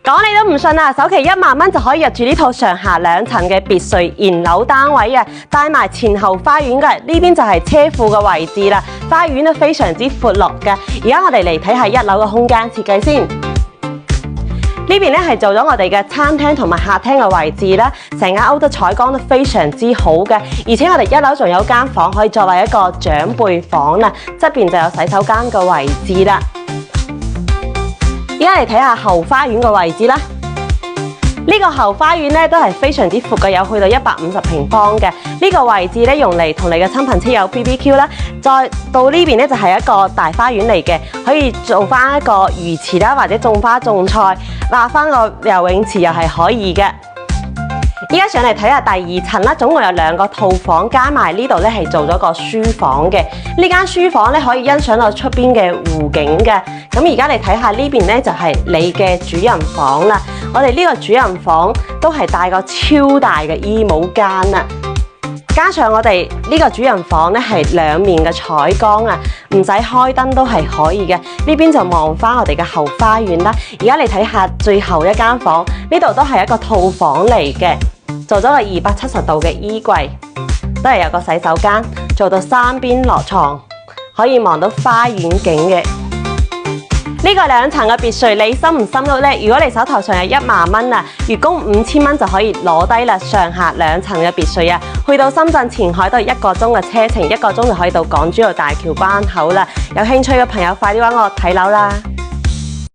講你都唔信啊！首期1萬蚊就可以入住呢套上下2層嘅別墅現樓單位啊，帶埋前後花園嘅，呢邊就係車庫嘅位置啦。花園都非常之闊落嘅。而家我哋嚟睇下1樓嘅空間設計先。呢邊咧係做咗我哋嘅餐廳同埋客廳嘅位置啦，成間屋都採光都非常之好嘅，而且我哋1樓仲有間房可以作為一個長輩房啦，側邊就有洗手間嘅位置啦。而家嚟睇下後花園嘅位置啦。呢個後花園咧都係非常之闊嘅，有去到150平方嘅。呢個位置咧用嚟同你嘅親朋戚友 BBQ 啦。再到呢邊咧就係一個大花園嚟嘅，可以做翻一個魚池啦，或者種花種菜，畫翻個游泳池又係可以嘅。依家上嚟睇下第2層啦，總共有2個套房，加埋呢度咧係做咗個書房嘅。呢間書房咧可以欣賞到出邊嘅湖景嘅。咁而家你睇下呢邊咧就係你嘅主人房啦。我哋呢個主人房都係帶個超大嘅衣帽間啊，加上我哋呢個主人房咧係2面嘅採光啊，唔使開燈都係可以嘅。呢邊就望翻我哋嘅後花園啦。而家你睇下最後一間房，呢度都係一個套房嚟嘅，做咗個270度嘅衣櫃，都係有個洗手間，做到3邊落床，可以望到花園景嘅。呢個2層嘅別墅，你心唔心喐呢？如果你手頭上有1萬蚊啊，月供5000蚊就可以攞低啦，上下2層嘅別墅啊，去到深圳前海都係1個鐘嘅車程，1個鐘就可以到港珠澳大橋關口啦。有興趣嘅朋友快啲揾我睇樓啦！